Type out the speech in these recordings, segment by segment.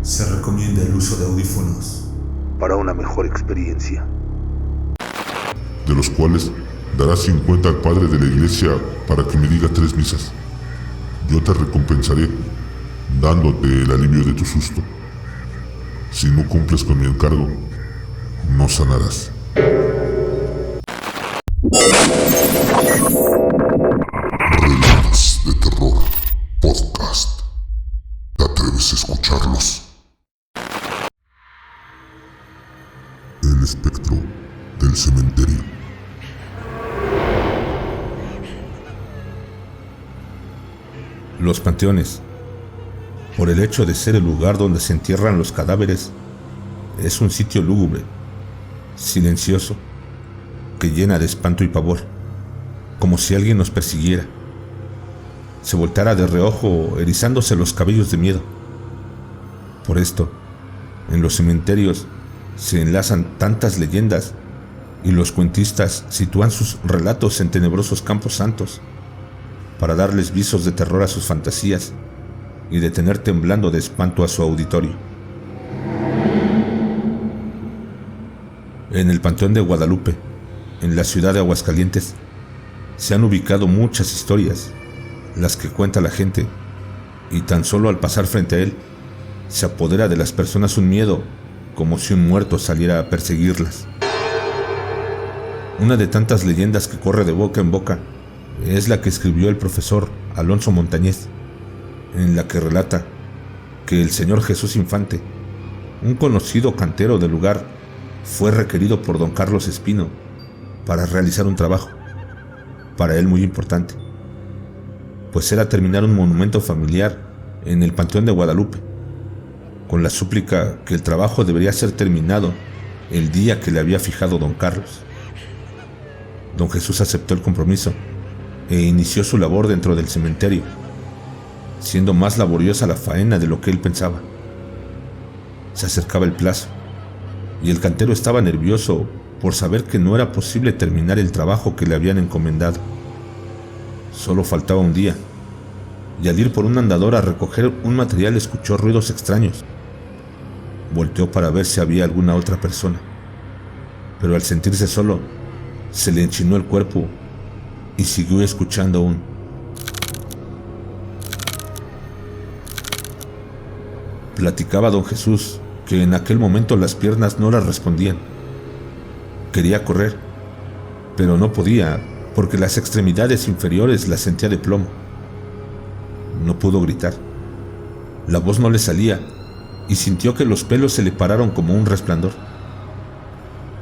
Se recomienda el uso de audífonos para una mejor experiencia. De los cuales darás 50 al padre de la iglesia para que me diga 3 misas. Yo te recompensaré dándote el alivio de tu susto. Si no cumples con mi encargo, no sanarás. Relatos de Terror Podcast. ¿Te atreves a escucharlos? El espectro del cementerio. Los panteones, por el hecho de ser el lugar donde se entierran los cadáveres, es un sitio lúgubre, silencioso, que llena de espanto y pavor, como si alguien nos persiguiera, se voltara de reojo erizándose los cabellos de miedo. Por esto, en los cementerios se enlazan tantas leyendas y los cuentistas sitúan sus relatos en tenebrosos campos santos para darles visos de terror a sus fantasías y de tener temblando de espanto a su auditorio. En el Panteón de Guadalupe, en la ciudad de Aguascalientes, se han ubicado muchas historias, las que cuenta la gente, y tan solo al pasar frente a él, se apodera de las personas un miedo, como si un muerto saliera a perseguirlas. Una de tantas leyendas que corre de boca en boca es la que escribió el profesor Alonso Montañez, en la que relata que el señor Jesús Infante, un conocido cantero del lugar, fue requerido por don Carlos Espino para realizar un trabajo, para él muy importante, pues era terminar un monumento familiar en el Panteón de Guadalupe, con la súplica que el trabajo debería ser terminado el día que le había fijado don Carlos. Don Jesús aceptó el compromiso e inició su labor dentro del cementerio, siendo más laboriosa la faena de lo que él pensaba. Se acercaba el plazo, y el cantero estaba nervioso por saber que no era posible terminar el trabajo que le habían encomendado. Solo faltaba un día, y al ir por un andador a recoger un material escuchó ruidos extraños. Volteó para ver si había alguna otra persona, pero al sentirse solo, se le enchinó el cuerpo y siguió escuchando aún. Platicaba don Jesús que en aquel momento las piernas no le respondían. Quería correr, pero no podía porque las extremidades inferiores las sentía de plomo. No pudo gritar. La voz no le salía y sintió que los pelos se le pararon como un resplandor.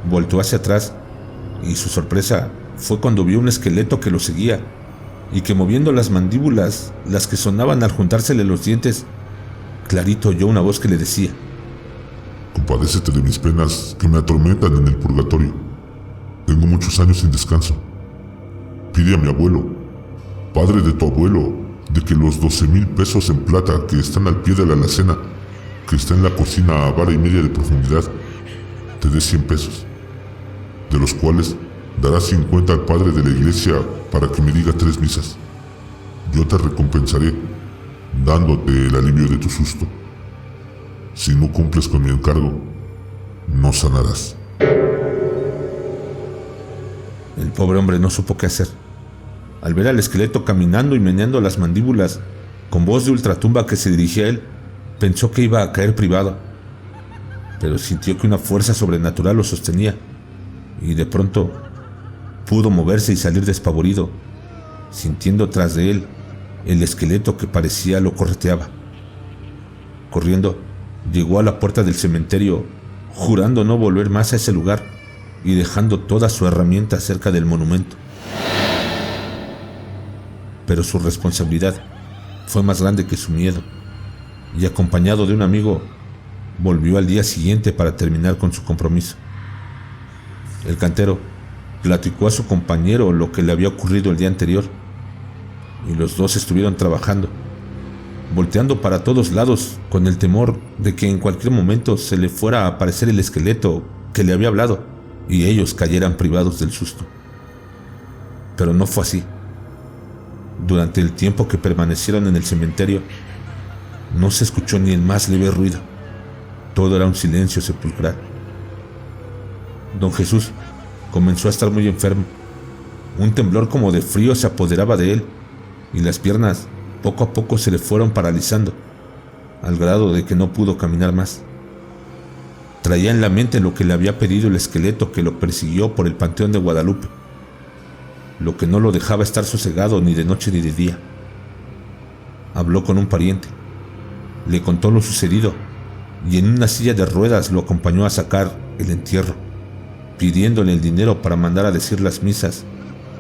Volteó hacia atrás y su sorpresa fue cuando vio un esqueleto que lo seguía y que, moviendo las mandíbulas, las que sonaban al juntársele los dientes, clarito oyó una voz que le decía: Compadécete de mis penas que me atormentan en el purgatorio. Tengo muchos años sin descanso. Pide a mi abuelo, padre de tu abuelo, de que los 12,000 pesos en plata que están al pie de la alacena, que está en la cocina a vara y media de profundidad, te dé 100 pesos, de los cuales darás 50 al padre de la iglesia para que me diga 3 misas. Yo te recompensaré dándote el alivio de tu susto. Si no cumples con mi encargo, no sanarás. El pobre hombre no supo qué hacer. Al ver al esqueleto caminando y meneando las mandíbulas, con voz de ultratumba que se dirigía a él, pensó que iba a caer privado, pero sintió que una fuerza sobrenatural lo sostenía, y de pronto pudo moverse y salir despavorido, sintiendo tras de él el esqueleto que parecía lo correteaba. Corriendo, llegó a la puerta del cementerio, jurando no volver más a ese lugar y dejando toda su herramienta cerca del monumento. Pero su responsabilidad fue más grande que su miedo, y acompañado de un amigo, volvió al día siguiente para terminar con su compromiso. El cantero platicó a su compañero lo que le había ocurrido el día anterior, y los dos estuvieron trabajando, volteando para todos lados con el temor de que en cualquier momento se le fuera a aparecer el esqueleto que le había hablado y ellos cayeran privados del susto. Pero no fue así. Durante el tiempo que permanecieron en el cementerio, no se escuchó ni el más leve ruido. todo era un silencio sepulcral. Don Jesús comenzó a estar muy enfermo. Un temblor como de frío se apoderaba de él y las piernas poco a poco se le fueron paralizando, al grado de que no pudo caminar más. Traía en la mente lo que le había pedido el esqueleto que lo persiguió por el Panteón de Guadalupe, lo que no lo dejaba estar sosegado ni de noche ni de día. Habló con un pariente, le contó lo sucedido y en una silla de ruedas lo acompañó a sacar el entierro, pidiéndole el dinero para mandar a decir las misas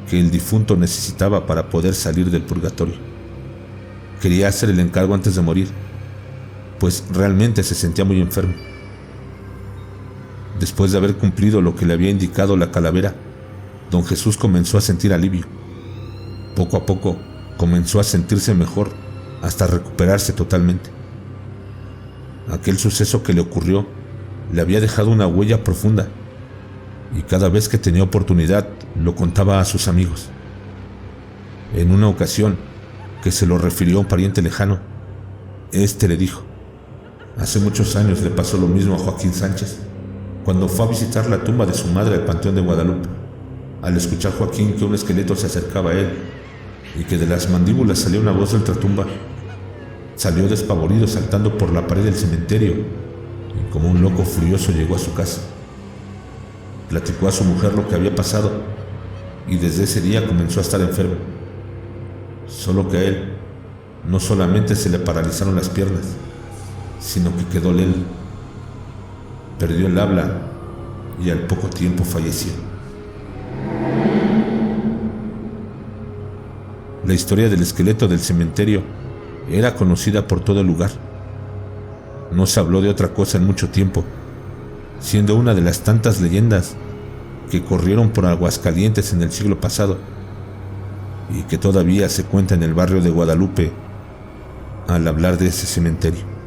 que el difunto necesitaba para poder salir del purgatorio. Quería hacer el encargo antes de morir, pues realmente se sentía muy enfermo. Después de haber cumplido lo que le había indicado la calavera, don Jesús comenzó a sentir alivio. Poco a poco comenzó a sentirse mejor hasta recuperarse totalmente. Aquel suceso que le ocurrió le había dejado una huella profunda y cada vez que tenía oportunidad lo contaba a sus amigos. En una ocasión que se lo refirió a un pariente lejano, este le dijo: hace muchos años le pasó lo mismo a Joaquín Sánchez cuando fue a visitar la tumba de su madre al Panteón de Guadalupe. Al escuchar Joaquín que un esqueleto se acercaba a él y que de las mandíbulas salía una voz de ultratumba, salió despavorido saltando por la pared del cementerio y como un loco furioso llegó a su casa. Platicó a su mujer lo que había pasado y desde ese día comenzó a estar enfermo. Solo que a él no solamente se le paralizaron las piernas, sino que quedó lél. Perdió el habla y al poco tiempo falleció. La historia del esqueleto del cementerio era conocida por todo el lugar. No se habló de otra cosa en mucho tiempo, siendo una de las tantas leyendas que corrieron por Aguascalientes en el siglo pasado y que todavía se cuenta en el barrio de Guadalupe al hablar de ese cementerio.